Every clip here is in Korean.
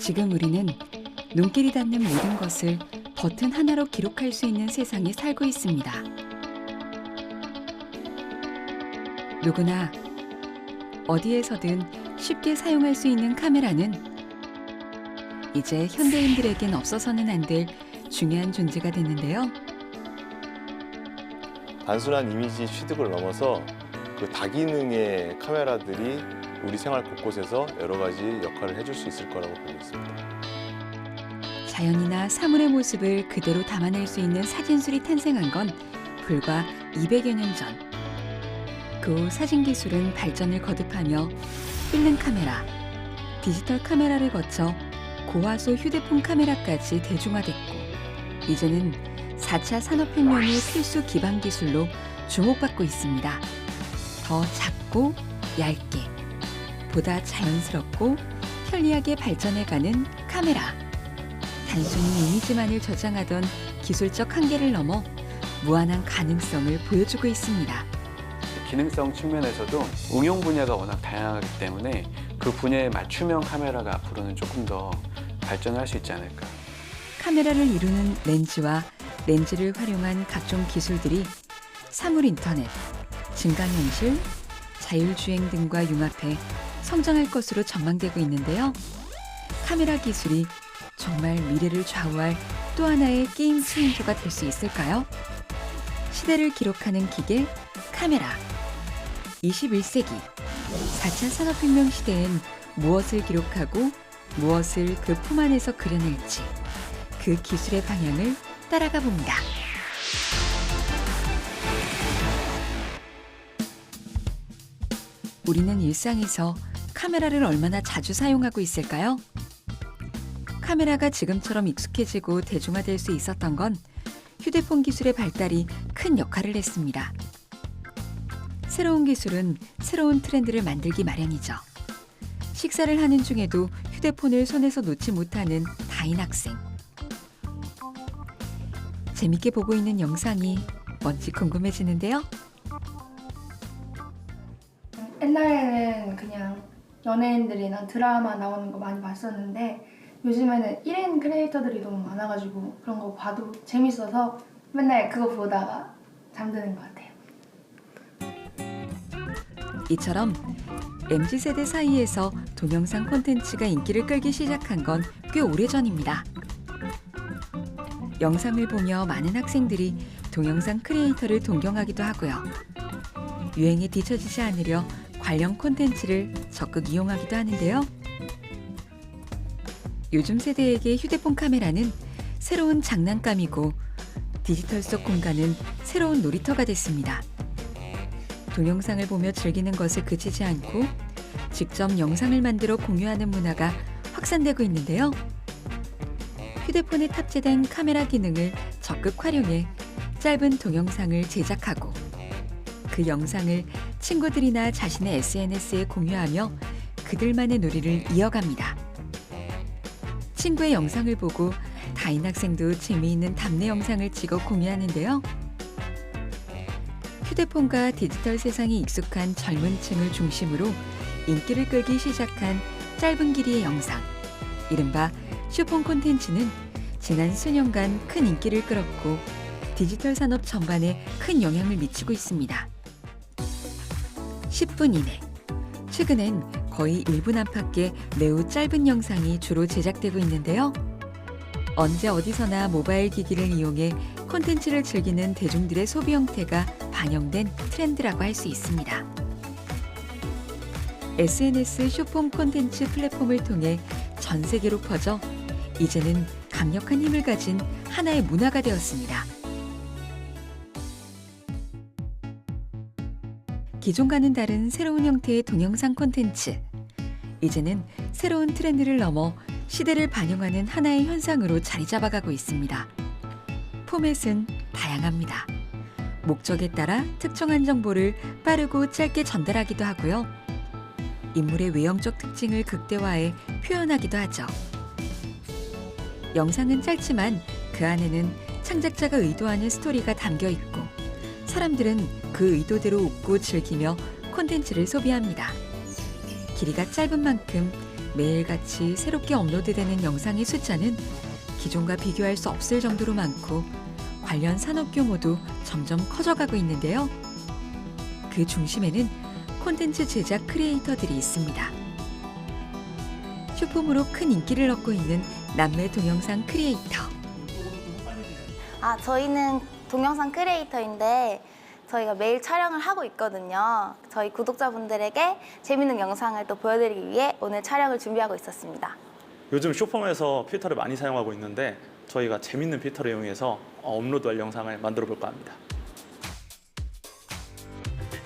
지금 우리는 눈길이 닿는 모든 것을 버튼 하나로 기록할 수 있는 세상에 살고 있습니다. 누구나 어디에서든 쉽게 사용할 수 있는 카메라는 이제 현대인들에겐 없어서는 안 될 중요한 존재가 됐는데요. 단순한 이미지 취득을 넘어서 그 다기능의 카메라들이 우리 생활 곳곳에서 여러 가지 역할을 해줄 수 있을 거라고 보고 있습니다. 자연이나 사물의 모습을 그대로 담아낼 수 있는 사진술이 탄생한 건 불과 200여 년 전. 그 후 사진 기술은 발전을 거듭하며 필름 카메라, 디지털 카메라를 거쳐 고화소 휴대폰 카메라까지 대중화됐고, 이제는 4차 산업혁명의 필수 기반 기술로 주목받고 있습니다. 더 작고 얇게, 보다 자연스럽고 편리하게 발전해가는 카메라. 단순히 이미지만을 저장하던 기술적 한계를 넘어 무한한 가능성을 보여주고 있습니다. 기능성 측면에서도 응용 분야가 워낙 다양하기 때문에 그 분야에 맞춤형 카메라가 앞으로는 조금 더 발전할 수 있지 않을까. 카메라를 이루는 렌즈와 렌즈를 활용한 각종 기술들이 사물 인터넷, 증강현실, 자율주행 등과 융합해 성장할 것으로 전망되고 있는데요. 카메라 기술이 정말 미래를 좌우할 또 하나의 게임 체인저가 될 수 있을까요? 시대를 기록하는 기계, 카메라. 21세기 4차 산업혁명 시대엔 무엇을 기록하고 무엇을 그 품 안에서 그려낼지, 그 기술의 방향을 따라가 봅니다. 우리는 일상에서 카메라를 얼마나 자주 사용하고 있을까요? 카메라가 지금처럼 익숙해지고 대중화될 수 있었던 건 휴대폰 기술의 발달이 큰 역할을 했습니다. 새로운 기술은 새로운 트렌드를 만들기 마련이죠. 식사를 하는 중에도 휴대폰을 손에서 놓지 못하는 다인 학생. 재밌게 보고 있는 영상이 뭔지 궁금해지는데요. 옛날에는 그냥 연예인들이나 드라마 나오는 거 많이 봤었는데 요즘에는 1인 크리에이터들이 너무 많아가지고 그런 거 봐도 재밌어서 맨날 그거 보다가 잠드는 것 같아요. 이처럼 MZ세대 사이에서 동영상 콘텐츠가 인기를 끌기 시작한 건 꽤 오래전입니다. 영상을 보며 많은 학생들이 동영상 크리에이터를 동경하기도 하고요. 유행에 뒤처지지 않으려 관련 콘텐츠를 적극 이용하기도 하는데요. 요즘 세대에게 휴대폰 카메라는 새로운 장난감이고 디지털 속 공간은 새로운 놀이터가 됐습니다. 동영상을 보며 즐기는 것에 그치지 않고 직접 영상을 만들어 공유하는 문화가 확산되고 있는데요. 휴대폰에 탑재된 카메라 기능을 적극 활용해 짧은 동영상을 제작하고 그 영상을 친구들이나 자신의 SNS에 공유하며 그들만의 놀이를 이어갑니다. 친구의 영상을 보고 다인 학생도 재미있는 답례 영상을 찍어 공유하는데요. 휴대폰과 디지털 세상에 익숙한 젊은 층을 중심으로 인기를 끌기 시작한 짧은 길이의 영상, 이른바 슈폰 콘텐츠는 지난 수년간 큰 인기를 끌었고 디지털 산업 전반에 큰 영향을 미치고 있습니다. 10분 이내, 최근엔 거의 1분 안팎의 매우 짧은 영상이 주로 제작되고 있는데요. 언제 어디서나 모바일 기기를 이용해 콘텐츠를 즐기는 대중들의 소비 형태가 반영된 트렌드라고 할 수 있습니다. SNS 숏폼 콘텐츠 플랫폼을 통해 전 세계로 퍼져 이제는 강력한 힘을 가진 하나의 문화가 되었습니다. 기존과는 다른 새로운 형태의 동영상 콘텐츠. 이제는 새로운 트렌드를 넘어 시대를 반영하는 하나의 현상으로 자리 잡아가고 있습니다. 포맷은 다양합니다. 목적에 따라 특정한 정보를 빠르고 짧게 전달하기도 하고요. 인물의 외형적 특징을 극대화해 표현하기도 하죠. 영상은 짧지만 그 안에는 창작자가 의도하는 스토리가 담겨 있고 사람들은 그 의도대로 웃고 즐기며 콘텐츠를 소비합니다. 길이가 짧은 만큼 매일같이 새롭게 업로드되는 영상의 숫자는 기존과 비교할 수 없을 정도로 많고 관련 산업 규모도 점점 커져가고 있는데요. 그 중심에는 콘텐츠 제작 크리에이터들이 있습니다. 쇼폼으로 큰 인기를 얻고 있는 남매 동영상 크리에이터. 저희는 동영상 크리에이터인데 저희가 매일 촬영을 하고 있거든요. 저희 구독자분들에게 재밌는 영상을 또 보여드리기 위해 오늘 촬영을 준비하고 있었습니다. 요즘 쇼폼에서 필터를 많이 사용하고 있는데 저희가 재밌는 필터를 이용해서 업로드할 영상을 만들어 볼까 합니다.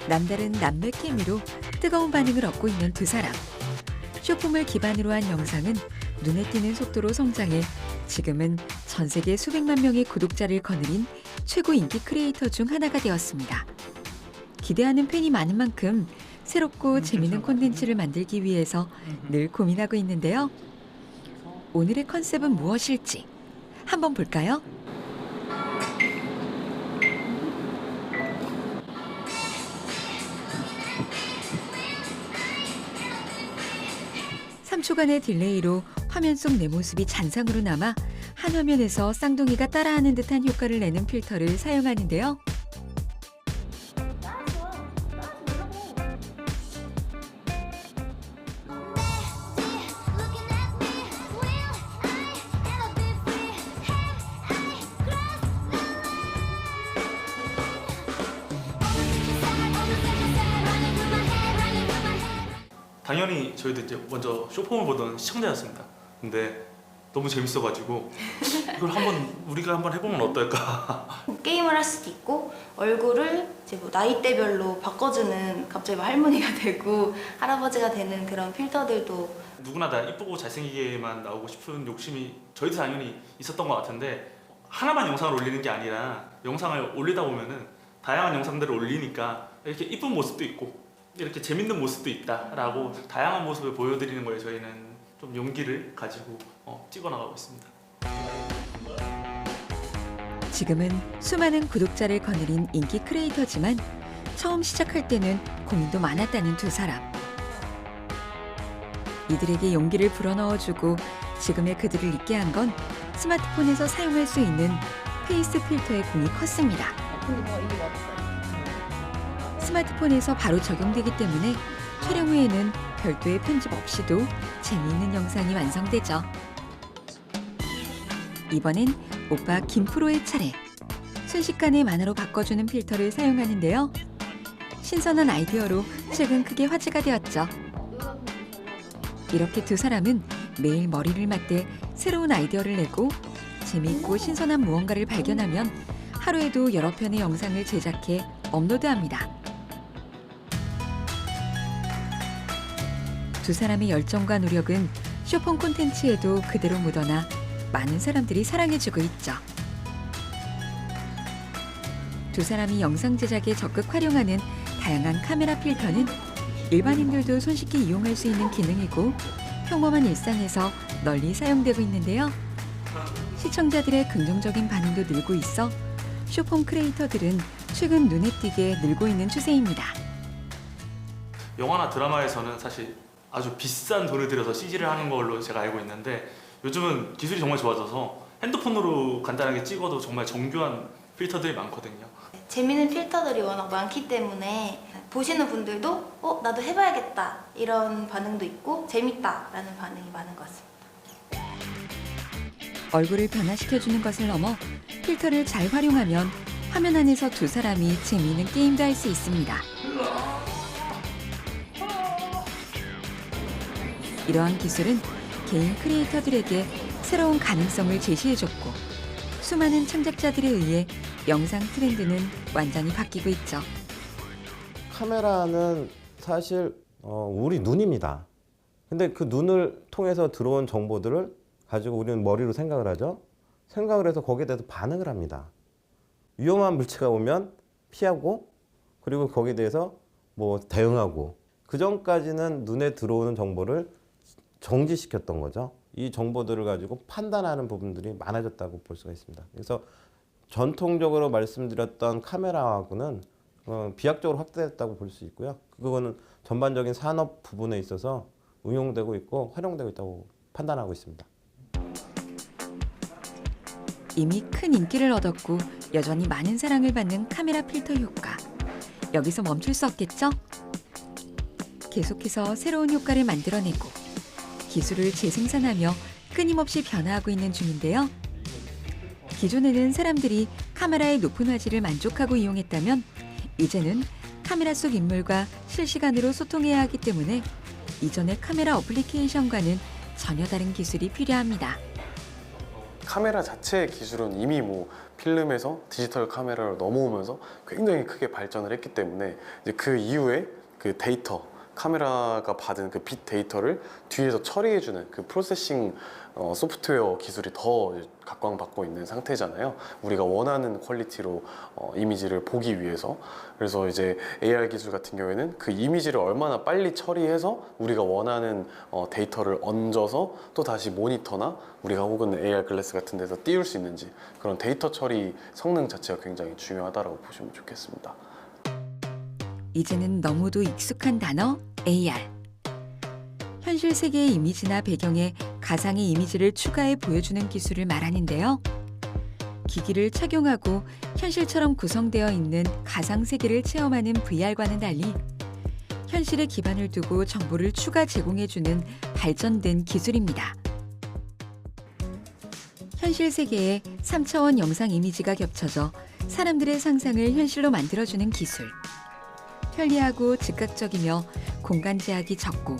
남다른 남매 케미로 뜨거운 반응을 얻고 있는 두 사람. 쇼폼을 기반으로 한 영상은 눈에 띄는 속도로 성장해 지금은 전 세계 수백만 명의 구독자를 거느린 최고 인기 크리에이터 중 하나가 되었습니다. 기대하는 팬이 많은 만큼 새롭고 재미있는 콘텐츠를 만들기 위해서 늘 고민하고 있는데요. 오늘의 컨셉은 무엇일지 한번 볼까요? (3초간의) 딜레이로 화면 속 내 모습이 잔상으로 남아 한 화면에서 쌍둥이가 따라하는 듯한 효과를 내는 필터를 사용하는데요. 당연히 저희도 이제 먼저 쇼폼을 보던 시청자였습니다. 근데 너무 재밌어가지고 이걸 우리가 한번 해보면 어떨까? 게임을 할 수도 있고 얼굴을 이제 뭐 나이대별로 바꿔주는 갑자기 뭐 할머니가 되고 할아버지가 되는 그런 필터들도 누구나 다 이쁘고 잘생기게만 나오고 싶은 욕심이 저희도 당연히 있었던 것 같은데 하나만 영상을 올리는 게 아니라 영상을 올리다 보면은 다양한 영상들을 올리니까 이렇게 이쁜 모습도 있고 이렇게 재밌는 모습도 있다라고 다양한 모습을 보여드리는 거에 저희는 좀 용기를 가지고 찍어 나가고 있습니다. 지금은 수많은 구독자를 거느린 인기 크리에이터지만 처음 시작할 때는 고민도 많았다는 두 사람. 이들에게 용기를 불어넣어주고 지금의 그들을 있게 한 건 스마트폰에서 사용할 수 있는 페이스 필터의 공이 컸습니다. 스마트폰에서 바로 적용되기 때문에 촬영 후에는 별도의 편집 없이도 재미있는 영상이 완성되죠. 이번엔 오빠 김프로의 차례. 순식간에 만화로 바꿔주는 필터를 사용하는데요. 신선한 아이디어로 최근 크게 화제가 되었죠. 이렇게 두 사람은 매일 머리를 맞대 새로운 아이디어를 내고 재미있고 신선한 무언가를 발견하면 하루에도 여러 편의 영상을 제작해 업로드합니다. 두 사람의 열정과 노력은 쇼폼 콘텐츠에도 그대로 묻어나 많은 사람들이 사랑해주고 있죠. 두 사람이 영상 제작에 적극 활용하는 다양한 카메라 필터는 일반인들도 손쉽게 이용할 수 있는 기능이고 평범한 일상에서 널리 사용되고 있는데요. 시청자들의 긍정적인 반응도 늘고 있어 쇼폼 크리에이터들은 최근 눈에 띄게 늘고 있는 추세입니다. 영화나 드라마에서는 사실 아주 비싼 돈을 들여서 CG를 하는 걸로 제가 알고 있는데 요즘은 기술이 정말 좋아져서 핸드폰으로 간단하게 찍어도 정말 정교한 필터들이 많거든요. 재밌는 필터들이 워낙 많기 때문에 보시는 분들도 나도 해봐야겠다 이런 반응도 있고 재밌다라는 반응이 많은 것 같습니다. 얼굴을 변화시켜주는 것을 넘어 필터를 잘 활용하면 화면 안에서 두 사람이 재미있는 게임도 할 수 있습니다. 이러한 기술은 개인 크리에이터들에게 새로운 가능성을 제시해줬고 수많은 창작자들에 의해 영상 트렌드는 완전히 바뀌고 있죠. 카메라는 사실 우리 눈입니다. 근데 그 눈을 통해서 들어온 정보들을 가지고 우리는 머리로 생각을 하죠. 생각을 해서 거기에 대해서 반응을 합니다. 위험한 물체가 오면 피하고 그리고 거기에 대해서 뭐 대응하고 그 전까지는 눈에 들어오는 정보를 정지시켰던 거죠. 이 정보들을 가지고 판단하는 부분들이 많아졌다고 볼 수가 있습니다. 그래서 전통적으로 말씀드렸던 카메라하고는 비약적으로 확대됐다고 볼 수 있고요. 그거는 전반적인 산업 부분에 있어서 응용되고 있고 활용되고 있다고 판단하고 있습니다. 이미 큰 인기를 얻었고 여전히 많은 사랑을 받는 카메라 필터 효과. 여기서 멈출 수 없겠죠? 계속해서 새로운 효과를 만들어내고 기술을 재생산하며 끊임없이 변화하고 있는 중인데요. 기존에는 사람들이 카메라의 높은 화질을 만족하고 이용했다면 이제는 카메라 속 인물과 실시간으로 소통해야 하기 때문에 이전의 카메라 어플리케이션과는 전혀 다른 기술이 필요합니다. 카메라 자체의 기술은 이미 뭐 필름에서 디지털 카메라로 넘어오면서 굉장히 크게 발전을 했기 때문에 이제 그 이후에 그 데이터, 카메라가 받은 그 빅 데이터를 뒤에서 처리해주는 그 프로세싱 소프트웨어 기술이 더 각광받고 있는 상태잖아요. 우리가 원하는 퀄리티로 이미지를 보기 위해서. 그래서 이제 AR 기술 같은 경우에는 그 이미지를 얼마나 빨리 처리해서 우리가 원하는 데이터를 얹어서 또 다시 모니터나 우리가 혹은 AR 글래스 같은 데서 띄울 수 있는지 그런 데이터 처리 성능 자체가 굉장히 중요하다고 보시면 좋겠습니다. 이제는 너무도 익숙한 단어 AR. 현실 세계의 이미지나 배경에 가상의 이미지를 추가해 보여주는 기술을 말하는데요. 기기를 착용하고 현실처럼 구성되어 있는 가상 세계를 체험하는 VR과는 달리 현실에 기반을 두고 정보를 추가 제공해주는 발전된 기술입니다. 현실 세계에 3차원 영상 이미지가 겹쳐져 사람들의 상상을 현실로 만들어주는 기술. 편리하고 즉각적이며 공간 제약이 적고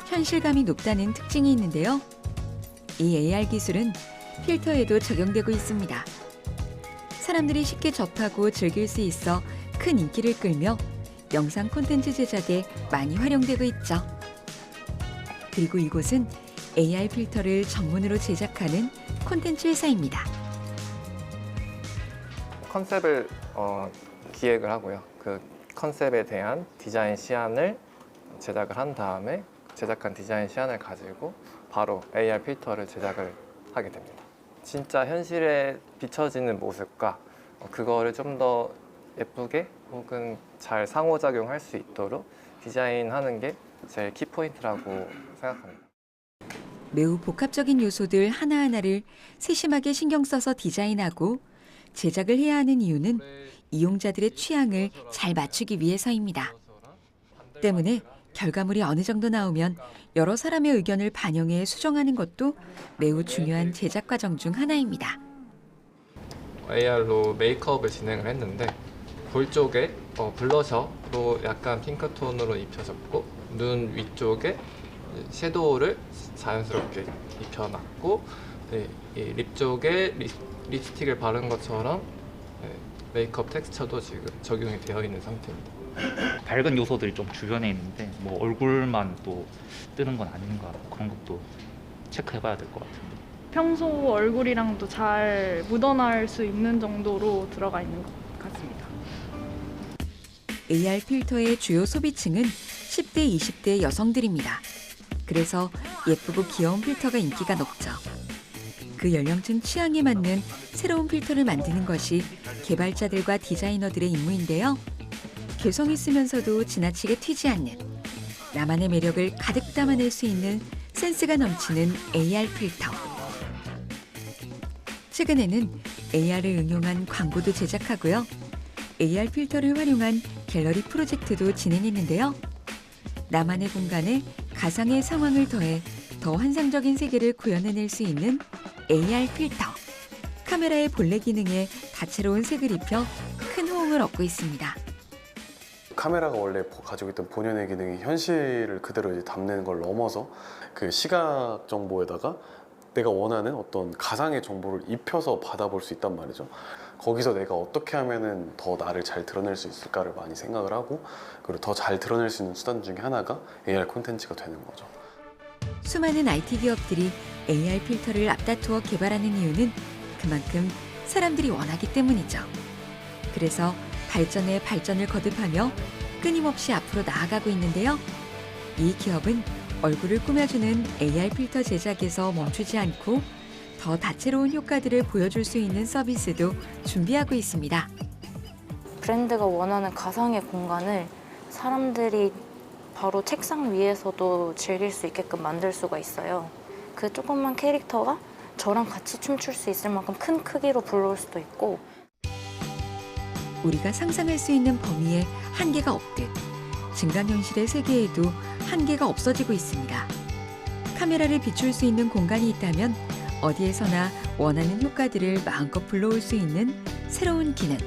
현실감이 높다는 특징이 있는데요. 이 AR 기술은 필터에도 적용되고 있습니다. 사람들이 쉽게 접하고 즐길 수 있어 큰 인기를 끌며 영상 콘텐츠 제작에 많이 활용되고 있죠. 그리고 이곳은 AR 필터를 전문으로 제작하는 콘텐츠 회사입니다. 컨셉을 기획을 하고요. 그 컨셉에 대한 디자인 시안을 제작을 한 다음에 제작한 디자인 시안을 가지고 바로 AR 필터를 제작을 하게 됩니다. 진짜 현실에 비춰지는 모습과 그거를 좀 더 예쁘게 혹은 잘 상호작용할 수 있도록 디자인하는 게 제일 키포인트라고 생각합니다. 매우 복합적인 요소들 하나하나를 세심하게 신경 써서 디자인하고 제작을 해야 하는 이유는 이용자들의 취향을 잘 맞추기 위해서입니다. 때문에 결과물이 어느 정도 나오면 여러 사람의 의견을 반영해 수정하는 것도 매우 중요한 제작 과정 중 하나입니다. AR로 메이크업을 진행을 했는데 볼 쪽에 블러셔로 약간 핑크톤으로 입혀졌고 눈 위쪽에 섀도우를 자연스럽게 입혀놨고 이 립 쪽에 립스틱을 바른 것처럼 메이크업 텍스처도 지금 적용이 되어 있는 상태입니다. 밝은 요소들이 좀 주변에 있는데 뭐 얼굴만 또 뜨는 건 아닌가 그런 것도 체크해봐야 될 것 같은데. 평소 얼굴이랑도 잘 묻어날 수 있는 정도로 들어가 있는 것 같습니다. AR 필터의 주요 소비층은 10대, 20대 여성들입니다. 그래서 예쁘고 귀여운 필터가 인기가 높죠. 그 연령층 취향에 맞는 새로운 필터를 만드는 것이 개발자들과 디자이너들의 임무인데요. 개성 있으면서도 지나치게 튀지 않는 나만의 매력을 가득 담아낼 수 있는 센스가 넘치는 AR 필터. 최근에는 AR을 응용한 광고도 제작하고요. AR 필터를 활용한 갤러리 프로젝트도 진행했는데요. 나만의 공간에 가상의 상황을 더해 더 환상적인 세계를 구현해낼 수 있는 AR 필터. 카메라의 본래 기능에 다채로운 색을 입혀 큰 호응을 얻고 있습니다. 카메라가 원래 가지고 있던 본연의 기능이 현실을 그대로 이제 담는 걸 넘어서 그 시각 정보에다가 내가 원하는 어떤 가상의 정보를 입혀서 받아볼 수 있단 말이죠. 거기서 내가 어떻게 하면은 더 나를 잘 드러낼 수 있을까를 많이 생각을 하고 그리고 더 잘 드러낼 수 있는 수단 중에 하나가 AR 콘텐츠가 되는 거죠. 수많은 IT 기업들이 AR 필터를 앞다투어 개발하는 이유는 그만큼 사람들이 원하기 때문이죠. 그래서 발전에 발전을 거듭하며 끊임없이 앞으로 나아가고 있는데요. 이 기업은 얼굴을 꾸며주는 AR 필터 제작에서 멈추지 않고 더 다채로운 효과들을 보여줄 수 있는 서비스도 준비하고 있습니다. 브랜드가 원하는 가상의 공간을 사람들이 바로 책상 위에서도 즐길 수 있게끔 만들 수가 있어요. 그 조그만 캐릭터가 저랑 같이 춤출 수 있을 만큼 큰 크기로 불러올 수도 있고, 우리가 상상할 수 있는 범위에 한계가 없듯 증강현실의 세계에도 한계가 없어지고 있습니다. 카메라를 비출 수 있는 공간이 있다면 어디에서나 원하는 효과들을 마음껏 불러올 수 있는 새로운 기능.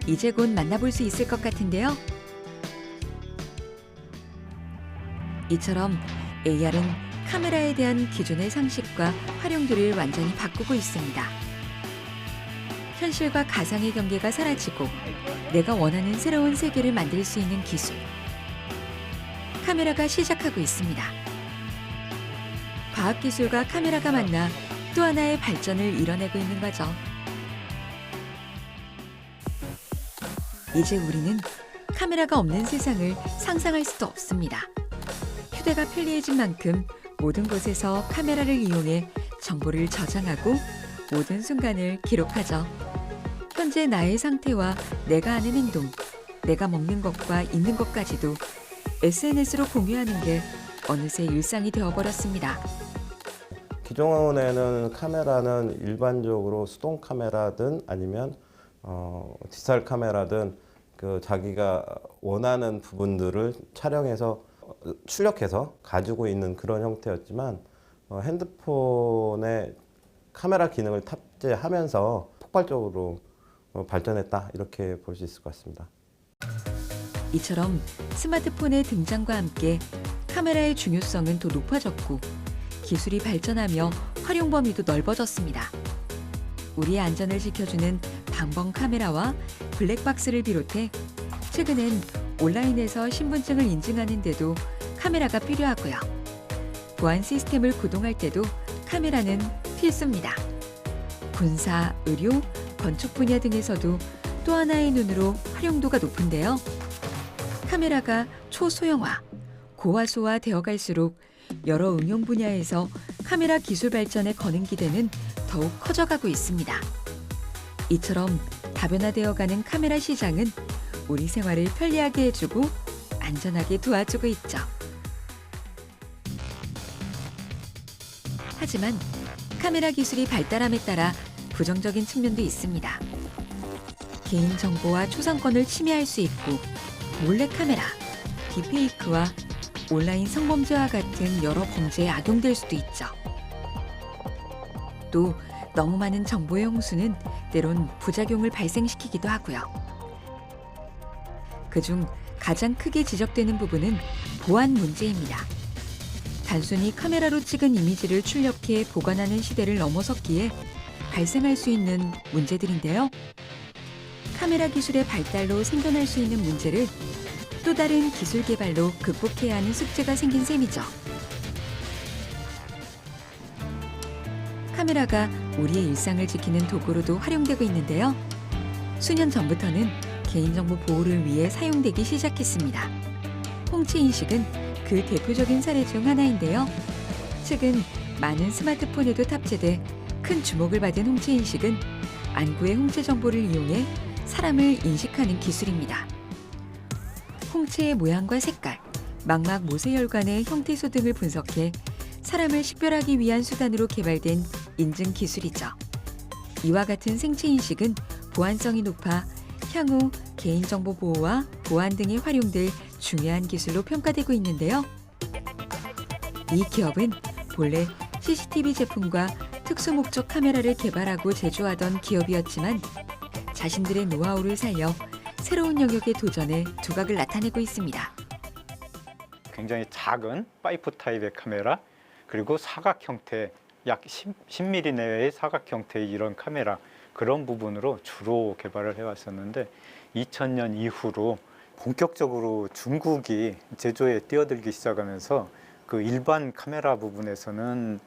이제 곧 만나볼 수 있을 것 같은데요. 이처럼 AR은 카메라에 대한 기존의 상식과 활용들을 완전히 바꾸고 있습니다. 현실과 가상의 경계가 사라지고 내가 원하는 새로운 세계를 만들 수 있는 기술. 카메라가 시작하고 있습니다. 과학기술과 카메라가 만나 또 하나의 발전을 이뤄내고 있는 거죠. 이제 우리는 카메라가 없는 세상을 상상할 수도 없습니다. 휴대가 편리해진 만큼 모든 곳에서 카메라를 이용해 정보를 저장하고 모든 순간을 기록하죠. 현재 나의 상태와 내가 하는 행동, 내가 먹는 것과 입는 것까지도 SNS로 공유하는 게 어느새 일상이 되어버렸습니다. 기존에는 카메라는 일반적으로 수동 카메라든 아니면 디지털 카메라든 그 자기가 원하는 부분들을 촬영해서 출력해서 가지고 있는 그런 형태였지만 핸드폰에 카메라 기능을 탑재하면서 폭발적으로 발전했다, 이렇게 볼 수 있을 것 같습니다. 이처럼 스마트폰의 등장과 함께 카메라의 중요성은 더 높아졌고 기술이 발전하며 활용 범위도 넓어졌습니다. 우리의 안전을 지켜주는 방범 카메라와 블랙박스를 비롯해 최근엔 온라인에서 신분증을 인증하는 데도 카메라가 필요하고요. 보안 시스템을 구동할 때도 카메라는 필수입니다. 군사, 의료, 건축 분야 등에서도 또 하나의 눈으로 활용도가 높은데요. 카메라가 초소형화, 고화소화 되어 갈수록 여러 응용 분야에서 카메라 기술 발전에 거는 기대는 더욱 커져가고 있습니다. 이처럼 다변화되어가는 카메라 시장은 우리 생활을 편리하게 해주고 안전하게 도와주고 있죠. 하지만 카메라 기술이 발달함에 따라 부정적인 측면도 있습니다. 개인정보와 초상권을 침해할 수 있고 몰래카메라, 딥페이크와 온라인 성범죄와 같은 여러 범죄에 악용될 수도 있죠. 또 너무 많은 정보의 홍수는 때론 부작용을 발생시키기도 하고요. 그중 가장 크게 지적되는 부분은 보안 문제입니다. 단순히 카메라로 찍은 이미지를 출력해 보관하는 시대를 넘어섰기에 발생할 수 있는 문제들인데요. 카메라 기술의 발달로 생겨날 수 있는 문제를 또 다른 기술 개발로 극복해야 하는 숙제가 생긴 셈이죠. 카메라가 우리의 일상을 지키는 도구로도 활용되고 있는데요. 수년 전부터는 개인정보 보호를 위해 사용되기 시작했습니다. 홍채 인식은 그 대표적인 사례 중 하나인데요. 최근 많은 스마트폰에도 탑재돼 큰 주목을 받은 홍채 인식은 안구의 홍채 정보를 이용해 사람을 인식하는 기술입니다. 홍채의 모양과 색깔, 망막 모세혈관의 형태소 등을 분석해 사람을 식별하기 위한 수단으로 개발된 인증 기술이죠. 이와 같은 생체 인식은 보안성이 높아 향후 개인정보 보호와 보안 등에 활용될 중요한 기술로 평가되고 있는데요. 이 기업은 본래 CCTV 제품과 특수목적 카메라를 개발하고 제조하던 기업이었지만 자신들의 노하우를 살려 새로운 영역에 도전해 두각을 나타내고 있습니다. 굉장히 작은 파이프 타입의 카메라, 그리고 사각 형태, 약 10mm 내외의 사각 형태의 이런 카메라, 그런 부분으로 주로 개발을 해왔었는데 2000년 이후로 본격적으로 중국이 제조에 뛰어들기 시작하면서 그 일반 카메라 부분에서는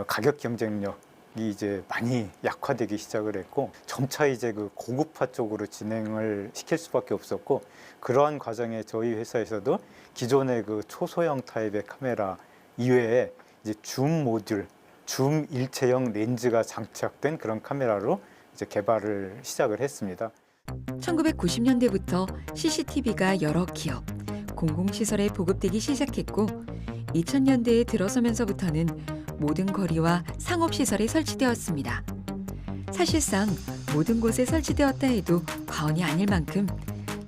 가격 경쟁력이 이제 많이 약화되기 시작을 했고 점차 이제 그 고급화 쪽으로 진행을 시킬 수밖에 없었고, 그러한 과정에 저희 회사에서도 기존의 그 초소형 타입의 카메라 이외에 이제 줌 모듈, 줌 일체형 렌즈가 장착된 그런 카메라로 이제 개발을 시작을 했습니다. 1990년대부터 CCTV가 여러 기업, 공공시설에 보급되기 시작했고 2000년대에 들어서면서부터는 모든 거리와 상업시설에 설치되었습니다. 사실상 모든 곳에 설치되었다 해도 과언이 아닐 만큼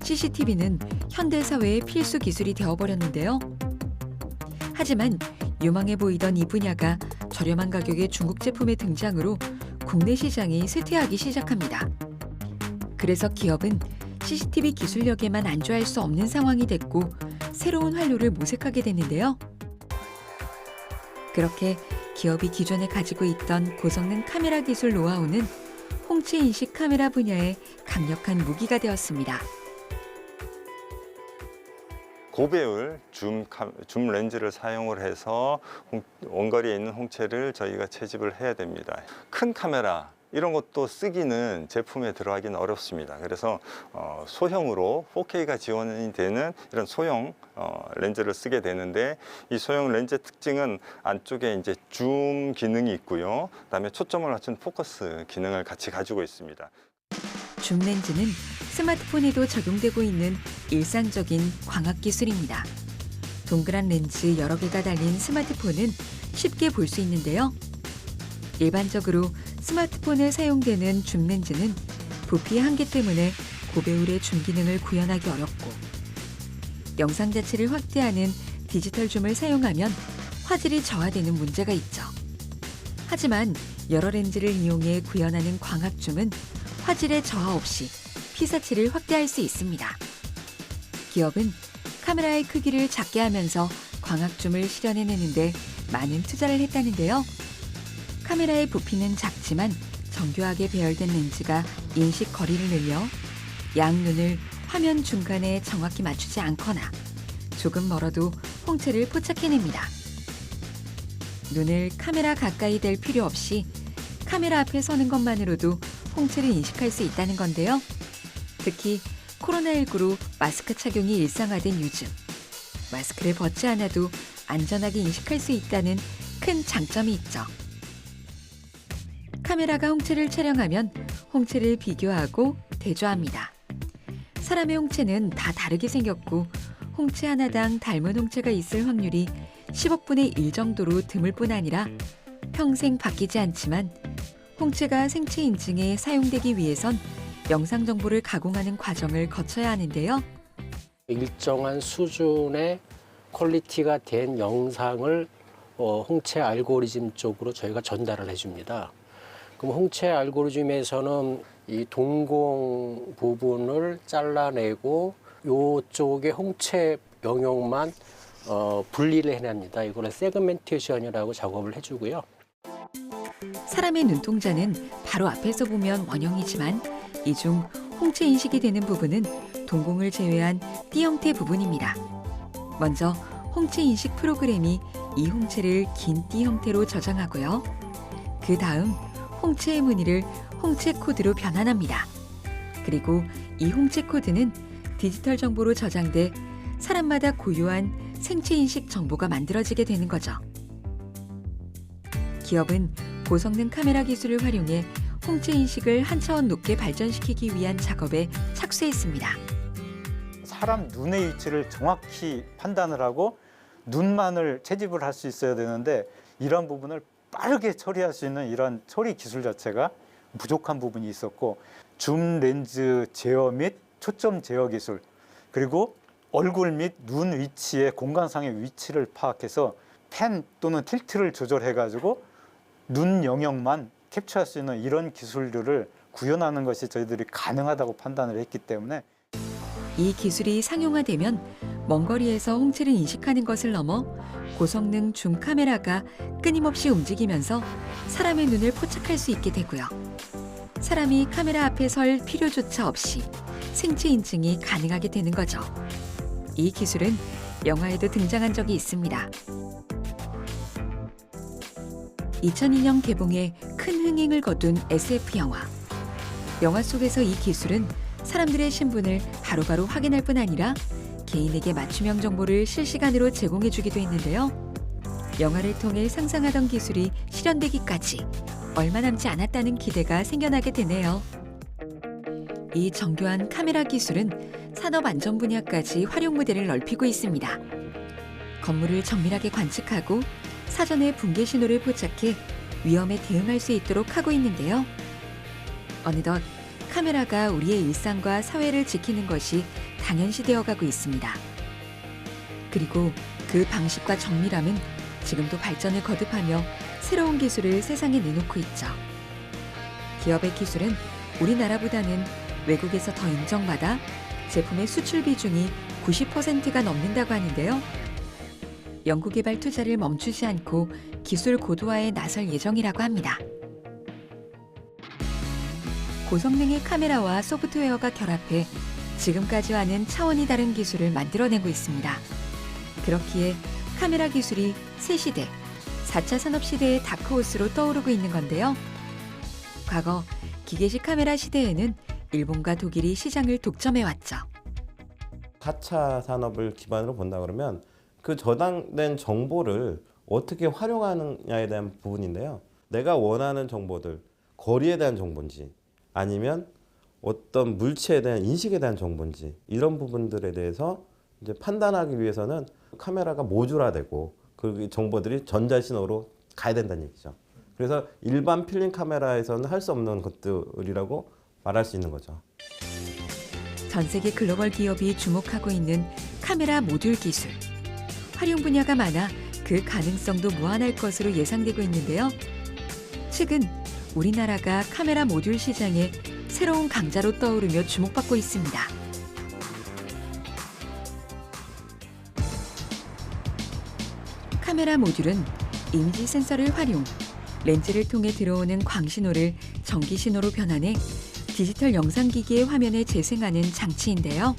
CCTV는 현대사회의 필수 기술이 되어버렸는데요. 하지만 유망해 보이던 이 분야가 저렴한 가격의 중국 제품의 등장으로 국내 시장이 쇠퇴하기 시작합니다. 그래서 기업은 CCTV 기술력에만 안주할 수 없는 상황이 됐고 새로운 활로를 모색하게 됐는데요. 그렇게 기업이 기존에 가지고 있던 고성능 카메라 기술 노하우는 홍채 인식 카메라 분야의 강력한 무기가 되었습니다. 고배율 줌 렌즈를 사용을 해서 원거리에 있는 홍채를 저희가 채집을 해야 됩니다. 큰 카메라 이런 것도 쓰기는 제품에 들어가기는 어렵습니다. 그래서 소형으로 4K가 지원이 되는 이런 소형 렌즈를 쓰게 되는데 이 소형 렌즈의 특징은 안쪽에 이제 줌 기능이 있고요. 그다음에 초점을 맞춘 포커스 기능을 같이 가지고 있습니다. 줌 렌즈는 스마트폰에도 적용되고 있는 일상적인 광학 기술입니다. 동그란 렌즈 여러 개가 달린 스마트폰은 쉽게 볼 수 있는데요. 일반적으로 스마트폰에 사용되는 줌 렌즈는 부피의 한계 때문에 고배율의 줌 기능을 구현하기 어렵고 영상 자체를 확대하는 디지털 줌을 사용하면 화질이 저하되는 문제가 있죠. 하지만 여러 렌즈를 이용해 구현하는 광학 줌은 화질의 저하 없이 피사치를 확대할 수 있습니다. 기업은 카메라의 크기를 작게 하면서 광학 줌을 실현해내는데 많은 투자를 했다는데요. 카메라의 부피는 작지만 정교하게 배열된 렌즈가 인식 거리를 늘려 양눈을 화면 중간에 정확히 맞추지 않거나 조금 멀어도 홍채를 포착해냅니다. 눈을 카메라 가까이 댈 필요 없이 카메라 앞에 서는 것만으로도 홍채를 인식할 수 있다는 건데요. 특히 코로나19로 마스크 착용이 일상화된 요즘 마스크를 벗지 않아도 안전하게 인식할 수 있다는 큰 장점이 있죠. 카메라가 홍채를 촬영하면 홍채를 비교하고 대조합니다. 사람의 홍채는 다 다르게 생겼고 홍채 하나당 닮은 홍채가 있을 확률이 10억분의 1 정도로 드물 뿐 아니라 평생 바뀌지 않지만 홍채가 생체 인증에 사용되기 위해선 영상 정보를 가공하는 과정을 거쳐야 하는데요. 일정한 수준의 퀄리티가 된 영상을 홍채 알고리즘 쪽으로 저희가 전달을 해줍니다. 그럼 홍채 알고리즘에서는 이 동공 부분을 잘라내고 이쪽에 홍채 영역만 분리를 해냅니다. 이거는 세그멘테이션이라고 작업을 해주고요. 사람의 눈동자는 바로 앞에서 보면 원형이지만 이 중 홍채 인식이 되는 부분은 동공을 제외한 띠 형태 부분입니다. 먼저 홍채 인식 프로그램이 이 홍채를 긴 띠 형태로 저장하고요. 그 다음 홍채의 무늬를 홍채 코드로 변환합니다. 그리고 이 홍채 코드는 디지털 정보로 저장돼 사람마다 고유한 생체 인식 정보가 만들어지게 되는 거죠. 기업은 고성능 카메라 기술을 활용해 홍채 인식을 한 차원 높게 발전시키기 위한 작업에 착수했습니다. 사람 눈의 위치를 정확히 판단을 하고 눈만을 채집을 할 수 있어야 되는데 이런 부분을 빠르게 처리할 수 있는 이런 처리 기술 자체가 부족한 부분이 있었고 줌 렌즈 제어 및 초점 제어 기술 그리고 얼굴 및 눈 위치의 공간상의 위치를 파악해서 펜 또는 틸트를 조절해 가지고 눈 영역만 캡처할 수 있는 이런 기술들을 구현하는 것이 저희들이 가능하다고 판단을 했기 때문에 이 기술이 상용화되면 먼 거리에서 홍채를 인식하는 것을 넘어 고성능 줌 카메라가 끊임없이 움직이면서 사람의 눈을 포착할 수 있게 되고요. 사람이 카메라 앞에 설 필요조차 없이 생체 인증이 가능하게 되는 거죠. 이 기술은 영화에도 등장한 적이 있습니다. 2002년 개봉해 큰 흥행을 거둔 SF 영화. 영화 속에서 이 기술은 사람들의 신분을 바로바로 확인할 뿐 아니라 개인에게 맞춤형 정보를 실시간으로 제공해주기도 했는데요. 영화를 통해 상상하던 기술이 실현되기까지 얼마 남지 않았다는 기대가 생겨나게 되네요. 이 정교한 카메라 기술은 산업 안전 분야까지 활용 무대를 넓히고 있습니다. 건물을 정밀하게 관측하고 사전에 붕괴 신호를 포착해 위험에 대응할 수 있도록 하고 있는데요. 어느덧 카메라가 우리의 일상과 사회를 지키는 것이 당연시되어 가고 있습니다. 그리고 그 방식과 정밀함은 지금도 발전을 거듭하며 새로운 기술을 세상에 내놓고 있죠. 기업의 기술은 우리나라보다는 외국에서 더 인정받아 제품의 수출 비중이 90%가 넘는다고 하는데요. 연구개발 투자를 멈추지 않고 기술 고도화에 나설 예정이라고 합니다. 고성능의 카메라와 소프트웨어가 결합해 지금까지와는 차원이 다른 기술을 만들어내고 있습니다. 그렇기에 카메라 기술이 새시대, 4차 산업시대의 다크호스로 떠오르고 있는 건데요. 과거 기계식 카메라 시대에는 일본과 독일이 시장을 독점해왔죠. 4차 산업을 기반으로 본다 그러면 그 저장된 정보를 어떻게 활용하느냐에 대한 부분인데요. 내가 원하는 정보들, 거리에 대한 정보인지 아니면 어떤 물체에 대한 인식에 대한 정보인지 이런 부분들에 대해서 이제 판단하기 위해서는 카메라가 모듈화되고 그 정보들이 전자신호로 가야 된다는 얘기죠. 그래서 일반 필름 카메라에서는 할 수 없는 것들이라고 말할 수 있는 거죠. 전 세계 글로벌 기업이 주목하고 있는 카메라 모듈 기술. 활용 분야가 많아 그 가능성도 무한할 것으로 예상되고 있는데요. 최근 우리나라가 카메라 모듈 시장의 새로운 강자로 떠오르며 주목받고 있습니다. 카메라 모듈은 이미지 센서를 활용, 렌즈를 통해 들어오는 광신호를 전기신호로 변환해 디지털 영상기기의 화면에 재생하는 장치인데요.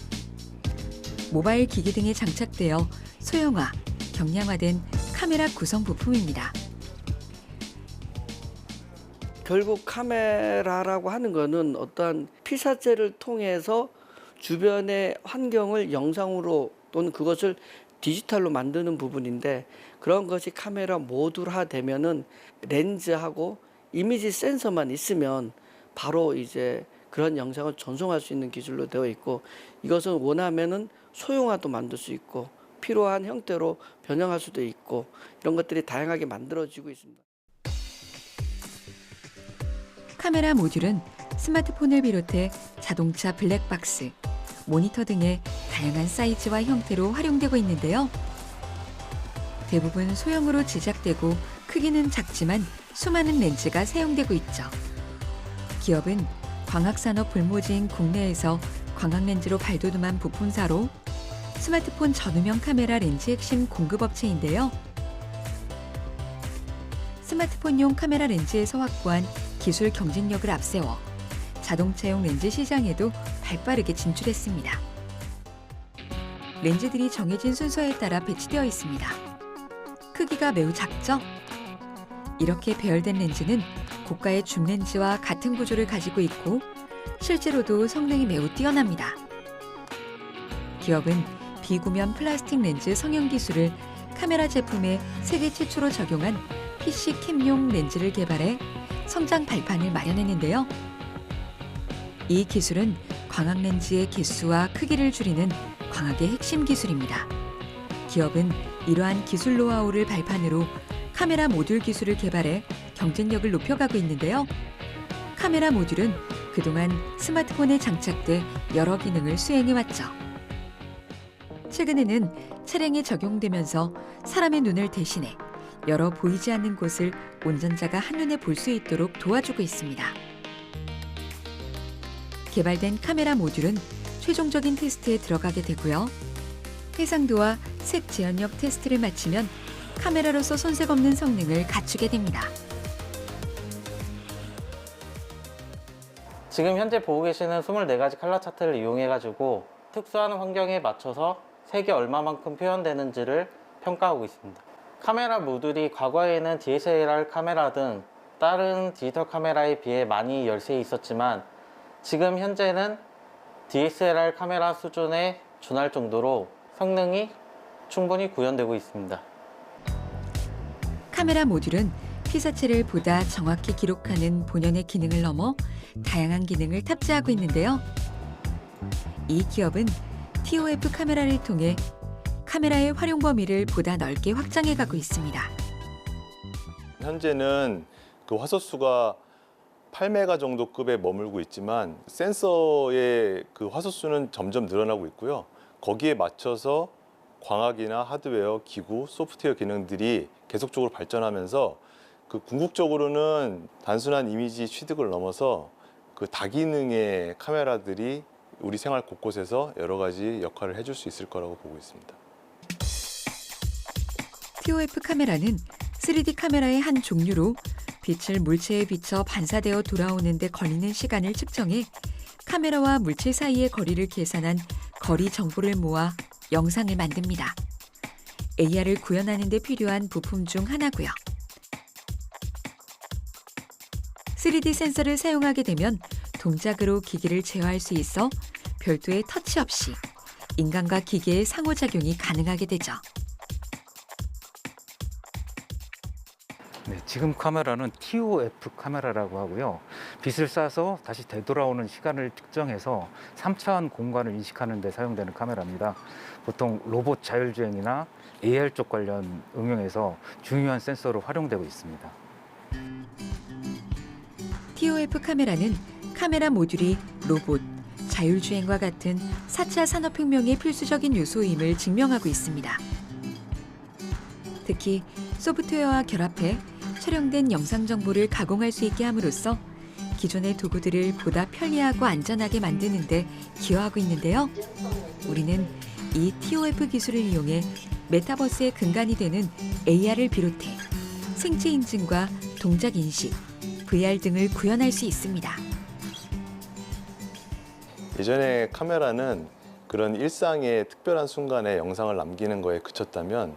모바일 기기 등에 장착되어 소형화, 경량화된 카메라 구성 부품입니다. 결국 카메라라고 하는 것은 어떠한 피사체를 통해서 주변의 환경을 영상으로 또는 그것을 디지털로 만드는 부분인데 그런 것이 카메라 모듈화 되면은 렌즈하고 이미지 센서만 있으면 바로 이제 그런 영상을 전송할 수 있는 기술로 되어 있고 이것은 원하면은 소형화도 만들 수 있고 필요한 형태로 변형할 수도 있고 이런 것들이 다양하게 만들어지고 있습니다. 카메라 모듈은 스마트폰을 비롯해 자동차 블랙박스, 모니터 등의 다양한 사이즈와 형태로 활용되고 있는데요. 대부분 소형으로 제작되고 크기는 작지만 수많은 렌즈가 사용되고 있죠. 기업은 광학산업 불모지인 국내에서 광학렌즈로 발돋움한 부품사로 스마트폰 전후면 카메라 렌즈 핵심 공급업체인데요. 스마트폰용 카메라 렌즈에서 확보한 기술 경쟁력을 앞세워 자동차용 렌즈 시장에도 발빠르게 진출했습니다. 렌즈들이 정해진 순서에 따라 배치되어 있습니다. 크기가 매우 작죠? 이렇게 배열된 렌즈는 고가의 줌 렌즈와 같은 구조를 가지고 있고 실제로도 성능이 매우 뛰어납니다. 기업은 비구면 플라스틱 렌즈 성형 기술을 카메라 제품에 세계 최초로 적용한 PC 캠용 렌즈를 개발해 성장 발판을 마련했는데요. 이 기술은 광학 렌즈의 개수와 크기를 줄이는 광학의 핵심 기술입니다. 기업은 이러한 기술 노하우를 발판으로 카메라 모듈 기술을 개발해 경쟁력을 높여가고 있는데요. 카메라 모듈은 그동안 스마트폰에 장착돼 여러 기능을 수행해왔죠. 최근에는 차량에 적용되면서 사람의 눈을 대신해 여러 보이지 않는 곳을 운전자가 한눈에 볼 수 있도록 도와주고 있습니다. 개발된 카메라 모듈은 최종적인 테스트에 들어가게 되고요. 해상도와 색 재현력 테스트를 마치면 카메라로서 손색 없는 성능을 갖추게 됩니다. 지금 현재 보고 계시는 24가지 컬러 차트를 이용해가지고 특수한 환경에 맞춰서 색이 얼마만큼 표현되는지를 평가하고 있습니다. 카메라 모듈이 과거에는 DSLR 카메라 등 다른 디지털 카메라에 비해 많이 열세해 있었지만 지금 현재는 DSLR 카메라 수준에 준할 정도로 성능이 충분히 구현되고 있습니다. 카메라 모듈은 피사체를 보다 정확히 기록하는 본연의 기능을 넘어 다양한 기능을 탑재하고 있는데요. 이 기업은 TOF 카메라를 통해 카메라의 활용 범위를 보다 넓게 확장해 가고 있습니다. 현재는 그 화소수가 8메가 정도 급에 머물고 있지만 센서의 그 화소수는 점점 늘어나고 있고요. 거기에 맞춰서 광학이나 하드웨어, 기구, 소프트웨어 기능들이 계속적으로 발전하면서 그 궁극적으로는 단순한 이미지 취득을 넘어서 그 다기능의 카메라들이 우리 생활 곳곳에서 여러 가지 역할을 해줄 수 있을 거라고 보고 있습니다. TOF 카메라는 3D 카메라의 한 종류로 빛을 물체에 비춰 반사되어 돌아오는 데 걸리는 시간을 측정해 카메라와 물체 사이의 거리를 계산한 거리 정보를 모아 영상을 만듭니다. AR을 구현하는 데 필요한 부품 중 하나고요. 3D 센서를 사용하게 되면 동작으로 기기를 제어할 수 있어 별도의 터치 없이 인간과 기계의 상호작용이 가능하게 되죠. 네, 지금 카메라는 TOF 카메라라고 하고요. 빛을 쏴서 다시 되돌아오는 시간을 측정해서 3차원 공간을 인식하는 데 사용되는 카메라입니다. 보통 로봇 자율주행이나 AR 쪽 관련 응용에서 중요한 센서로 활용되고 있습니다. TOF 카메라는 카메라 모듈이 로봇, 자율주행과 같은 4차 산업혁명의 필수적인 요소임을 증명하고 있습니다. 특히 소프트웨어와 결합해 촬영된 영상 정보를 가공할 수 있게 함으로써 기존의 도구들을 보다 편리하고 안전하게 만드는 데 기여하고 있는데요. 우리는 이 TOF 기술을 이용해 메타버스의 근간이 되는 AR을 비롯해 생체 인증과 동작 인식, VR 등을 구현할 수 있습니다. 예전에 카메라는 그런 일상의 특별한 순간에 영상을 남기는 거에 그쳤다면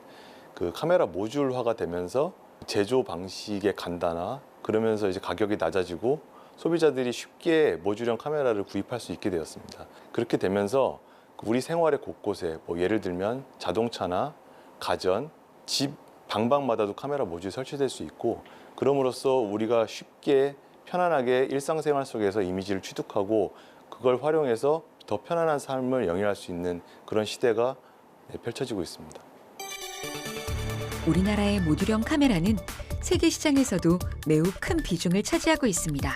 그 카메라 모듈화가 되면서 제조 방식의 간단화, 그러면서 이제 가격이 낮아지고 소비자들이 쉽게 모듈형 카메라를 구입할 수 있게 되었습니다. 그렇게 되면서 우리 생활의 곳곳에 뭐 예를 들면 자동차나 가전, 집 방방마다도 카메라 모듈이 설치될 수 있고, 그럼으로써 우리가 쉽게 편안하게 일상생활 속에서 이미지를 취득하고 그걸 활용해서 더 편안한 삶을 영위할 수 있는 그런 시대가 펼쳐지고 있습니다. 우리나라의 모듈형 카메라는 세계 시장에서도 매우 큰 비중을 차지하고 있습니다.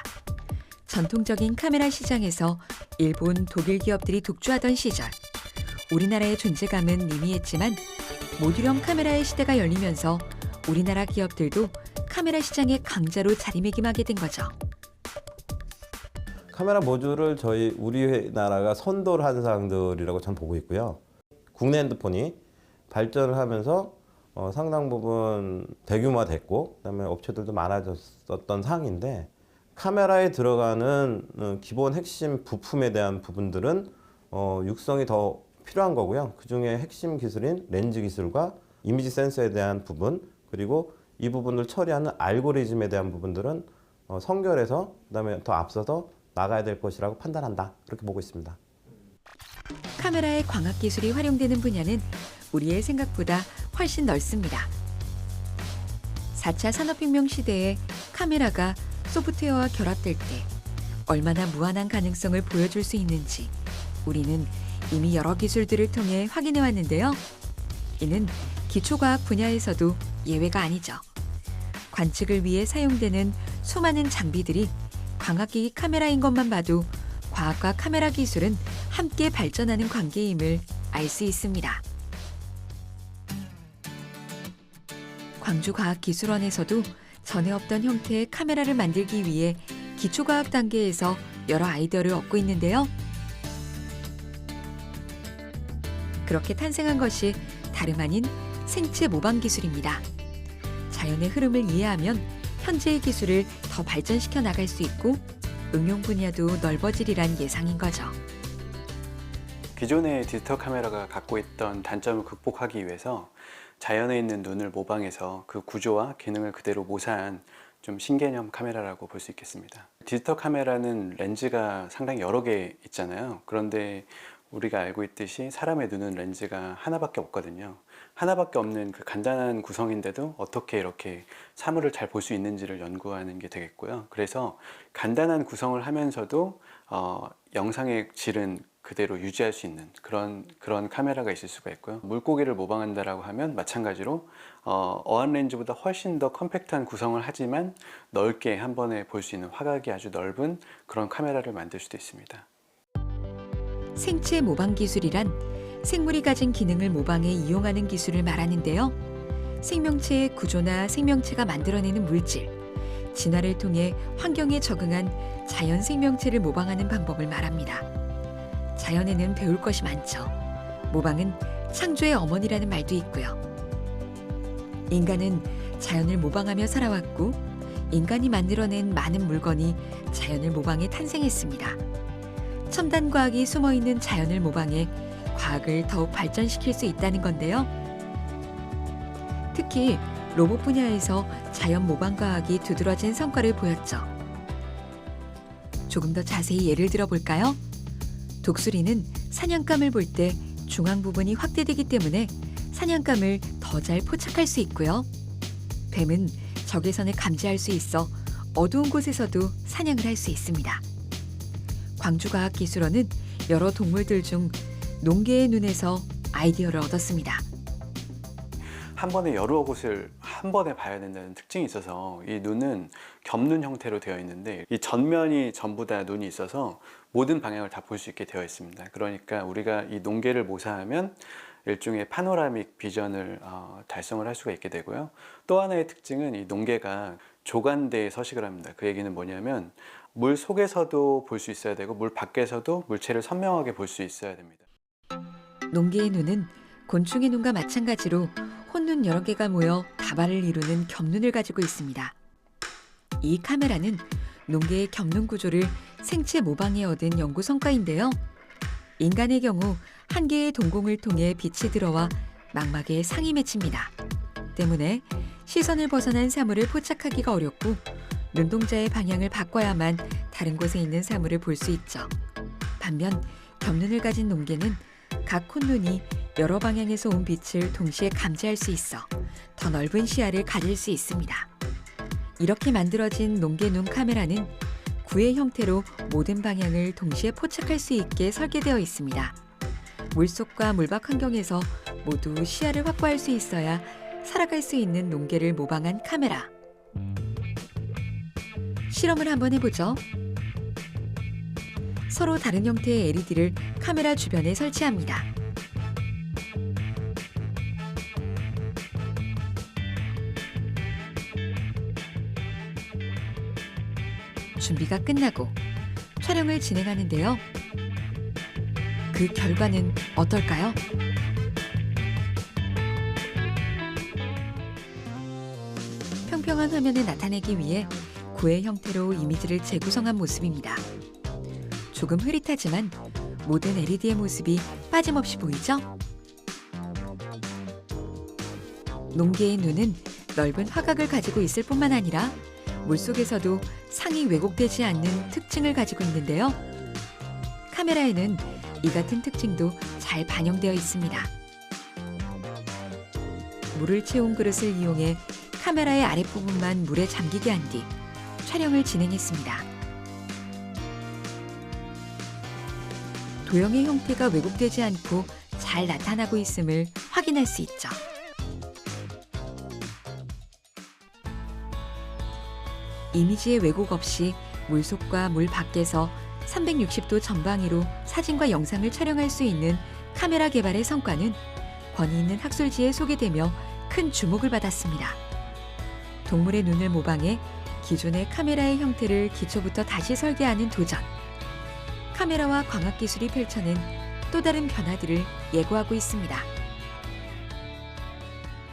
전통적인 카메라 시장에서 일본, 독일 기업들이 독주하던 시절, 우리나라의 존재감은 미미했지만 모듈형 카메라의 시대가 열리면서 우리나라 기업들도 카메라 시장의 강자로 자리매김하게 된 거죠. 카메라 모듈을 우리나라가 선도를 한 사람들이라고 저는 보고 있고요. 국내 핸드폰이 발전을 하면서 상당 부분 대규모화됐고, 그다음에 업체들도 많아졌었던 상황인데, 카메라에 들어가는 기본 핵심 부품에 대한 부분들은 육성이 더 필요한 거고요. 그중에 핵심 기술인 렌즈 기술과 이미지 센서에 대한 부분, 그리고 이 부분을 처리하는 알고리즘에 대한 부분들은 선결해서 그다음에 더 앞서서 나가야 될 것이라고 판단한다. 그렇게 보고 있습니다. 카메라의 광학 기술이 활용되는 분야는 우리의 생각보다 훨씬 넓습니다. 4차 산업혁명 시대에 카메라가 소프트웨어와 결합될 때 얼마나 무한한 가능성을 보여줄 수 있는지 우리는 이미 여러 기술들을 통해 확인해 왔는데요. 이는 기초과학 분야에서도 예외가 아니죠. 관측을 위해 사용되는 수많은 장비들이 광학기기 카메라인 것만 봐도 과학과 카메라 기술은 함께 발전하는 관계임을 알 수 있습니다. 광주과학기술원에서도 전에 없던 형태의 카메라를 만들기 위해 기초과학 단계에서 여러 아이디어를 얻고 있는데요. 그렇게 탄생한 것이 다름 아닌 생체 모방 기술입니다. 자연의 흐름을 이해하면 현재의 기술을 더 발전시켜 나갈 수 있고 응용 분야도 넓어지리란 예상인 거죠. 기존의 디지털 카메라가 갖고 있던 단점을 극복하기 위해서 자연에 있는 눈을 모방해서 그 구조와 기능을 그대로 모사한 좀 신개념 카메라라고 볼 수 있겠습니다. 디지털 카메라는 렌즈가 상당히 여러 개 있잖아요. 그런데 우리가 알고 있듯이 사람의 눈은 렌즈가 하나밖에 없거든요. 하나밖에 없는 그 간단한 구성인데도 어떻게 이렇게 사물을 잘 볼 수 있는지를 연구하는 게 되겠고요. 그래서 간단한 구성을 하면서도 영상의 질은 그대로 유지할 수 있는 그런 카메라가 있을 수가 있고요. 물고기를 모방한다라고 하면 마찬가지로 어안 렌즈보다 훨씬 더 컴팩트한 구성을 하지만 넓게 한 번에 볼 수 있는 화각이 아주 넓은 그런 카메라를 만들 수도 있습니다. 생체 모방 기술이란 생물이 가진 기능을 모방해 이용하는 기술을 말하는데요. 생명체의 구조나 생명체가 만들어내는 물질, 진화를 통해 환경에 적응한 자연 생명체를 모방하는 방법을 말합니다. 자연에는 배울 것이 많죠. 모방은 창조의 어머니라는 말도 있고요. 인간은 자연을 모방하며 살아왔고 인간이 만들어낸 많은 물건이 자연을 모방해 탄생했습니다. 첨단 과학이 숨어있는 자연을 모방해 과학을 더욱 발전시킬 수 있다는 건데요. 특히 로봇 분야에서 자연 모방 과학이 두드러진 성과를 보였죠. 조금 더 자세히 예를 들어볼까요? 독수리는 사냥감을 볼 때 중앙 부분이 확대되기 때문에 사냥감을 더 잘 포착할 수 있고요. 뱀은 적외선을 감지할 수 있어 어두운 곳에서도 사냥을 할 수 있습니다. 광주과학기술원은 여러 동물들 중 농개의 눈에서 아이디어를 얻었습니다. 한 번에 여러 곳을 한 번에 봐야 된다는 특징이 있어서 이 눈은 겹눈 형태로 되어 있는데 이 전면이 전부 다 눈이 있어서 모든 방향을 다 볼 수 있게 되어 있습니다. 그러니까 우리가 이 농개를 모사하면 일종의 파노라믹 비전을 달성을 할 수가 있게 되고요. 또 하나의 특징은 이 농개가 조간대에 서식을 합니다. 그 얘기는 뭐냐면 물 속에서도 볼 수 있어야 되고 물 밖에서도 물체를 선명하게 볼 수 있어야 됩니다. 농개의 눈은 곤충의 눈과 마찬가지로 혼눈 여러 개가 모여 다발을 이루는 겹눈을 가지고 있습니다. 이 카메라는 농개의 겹눈 구조를 생체 모방해 얻은 연구 성과인데요. 인간의 경우 한 개의 동공을 통해 빛이 들어와 망막에 상이 맺힙니다. 때문에 시선을 벗어난 사물을 포착하기가 어렵고 눈동자의 방향을 바꿔야만 다른 곳에 있는 사물을 볼 수 있죠. 반면 겹눈을 가진 농개는 각 콧눈이 여러 방향에서 온 빛을 동시에 감지할 수 있어 더 넓은 시야를 가질 수 있습니다. 이렇게 만들어진 농개 눈 카메라는 구의 형태로 모든 방향을 동시에 포착할 수 있게 설계되어 있습니다. 물속과 물밖 환경에서 모두 시야를 확보할 수 있어야 살아갈 수 있는 농개를 모방한 카메라. 실험을 한번 해보죠. 서로 다른 형태의 LED를 카메라 주변에 설치합니다. 준비가 끝나고 촬영을 진행하는데요. 그 결과는 어떨까요? 평평한 화면을 나타내기 위해 구의 형태로 이미지를 재구성한 모습입니다. 조금 흐릿하지만 모든 LED의 모습이 빠짐없이 보이죠? 농개의 눈은 넓은 화각을 가지고 있을 뿐만 아니라 물속에서도 상이 왜곡되지 않는 특징을 가지고 있는데요. 카메라에는 이 같은 특징도 잘 반영되어 있습니다. 물을 채운 그릇을 이용해 카메라의 아랫부분만 물에 잠기게 한 뒤 촬영을 진행했습니다. 도형의 형태가 왜곡되지 않고 잘 나타나고 있음을 확인할 수 있죠. 이미지의 왜곡 없이 물속과 물 밖에서 360도 전방위로 사진과 영상을 촬영할 수 있는 카메라 개발의 성과는 권위 있는 학술지에 소개되며 큰 주목을 받았습니다. 동물의 눈을 모방해 기존의 카메라의 형태를 기초부터 다시 설계하는 도전. 카메라와 광학기술이 펼쳐낸 또 다른 변화들을 예고하고 있습니다.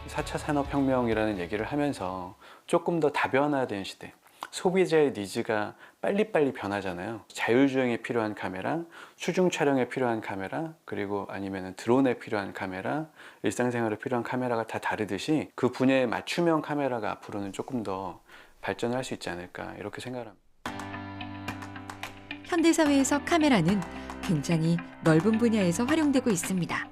4차 산업혁명이라는 얘기를 하면서 조금 더 다변화된 시대, 소비자의 니즈가 빨리빨리 변하잖아요. 자율주행에 필요한 카메라, 수중 촬영에 필요한 카메라, 그리고 아니면 드론에 필요한 카메라, 일상생활에 필요한 카메라가 다 다르듯이 그 분야의 맞춤형 카메라가 앞으로는 조금 더 발전을 할 수 있지 않을까 이렇게 생각을 합니다. 현대사회에서 카메라는 굉장히 넓은 분야에서 활용되고 있습니다.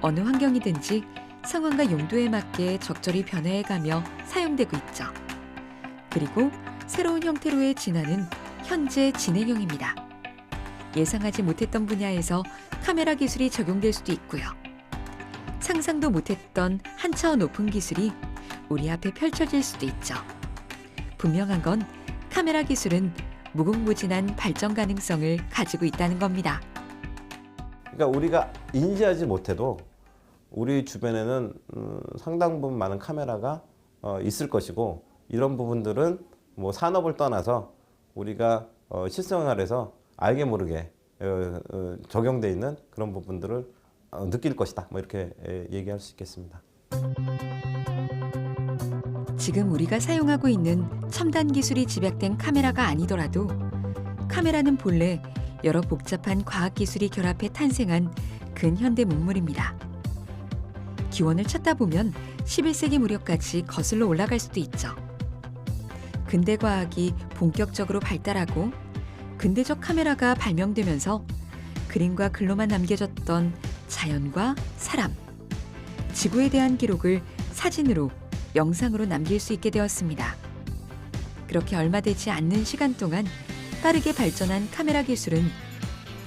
어느 환경이든지 상황과 용도에 맞게 적절히 변화해가며 사용되고 있죠. 그리고 새로운 형태로의 진화는 현재 진행형입니다. 예상하지 못했던 분야에서 카메라 기술이 적용될 수도 있고요. 상상도 못했던 한 차원 높은 기술이 우리 앞에 펼쳐질 수도 있죠. 분명한 건 카메라 기술은 무궁무진한 발전 가능성을 가지고 있다는 겁니다. 그러니까 우리가 인지하지 못해도 우리 주변에는 상당 부분 많은 카메라가 있을 것이고, 이런 부분들은 뭐 산업을 떠나서 우리가 실생활에서 알게 모르게 적용돼 있는 그런 부분들을 느낄 것이다. 뭐 이렇게 얘기할 수 있겠습니다. 지금 우리가 사용하고 있는 첨단 기술이 집약된 카메라가 아니더라도 카메라는 본래 여러 복잡한 과학 기술이 결합해 탄생한 근현대 문물입니다. 기원을 찾다 보면 11세기 무렵까지 거슬러 올라갈 수도 있죠. 근대 과학이 본격적으로 발달하고 근대적 카메라가 발명되면서 그림과 글로만 남겨졌던 자연과 사람, 지구에 대한 기록을 사진으로, 영상으로 남길 수 있게 되었습니다. 그렇게 얼마 되지 않는 시간 동안 빠르게 발전한 카메라 기술은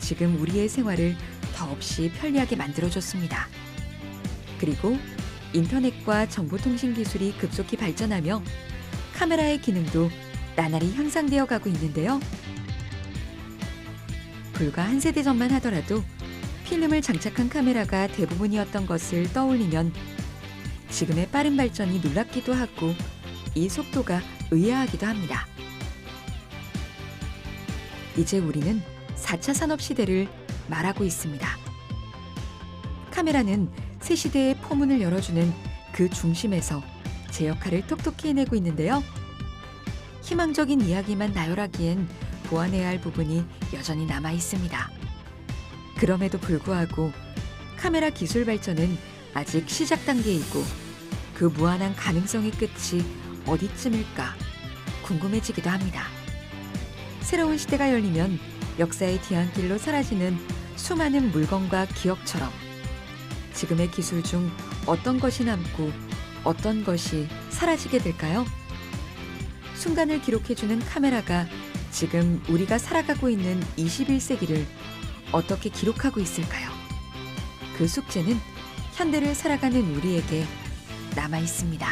지금 우리의 생활을 더없이 편리하게 만들어줬습니다. 그리고 인터넷과 정보통신 기술이 급속히 발전하며 카메라의 기능도 나날이 향상되어 가고 있는데요. 불과 한 세대 전만 하더라도 필름을 장착한 카메라가 대부분이었던 것을 떠올리면 지금의 빠른 발전이 놀랍기도 하고 이 속도가 의아하기도 합니다. 이제 우리는 4차 산업 시대를 말하고 있습니다. 카메라는 새 시대의 포문을 열어주는 그 중심에서 제 역할을 톡톡히 해내고 있는데요. 희망적인 이야기만 나열하기엔 보완해야 할 부분이 여전히 남아 있습니다. 그럼에도 불구하고 카메라 기술 발전은 아직 시작 단계이고 그 무한한 가능성의 끝이 어디쯤일까 궁금해지기도 합니다. 새로운 시대가 열리면 역사의 뒤안길로 사라지는 수많은 물건과 기억처럼 지금의 기술 중 어떤 것이 남고 어떤 것이 사라지게 될까요? 순간을 기록해주는 카메라가 지금 우리가 살아가고 있는 21세기를 어떻게 기록하고 있을까요? 그 숙제는 현대를 살아가는 우리에게 남아 있습니다.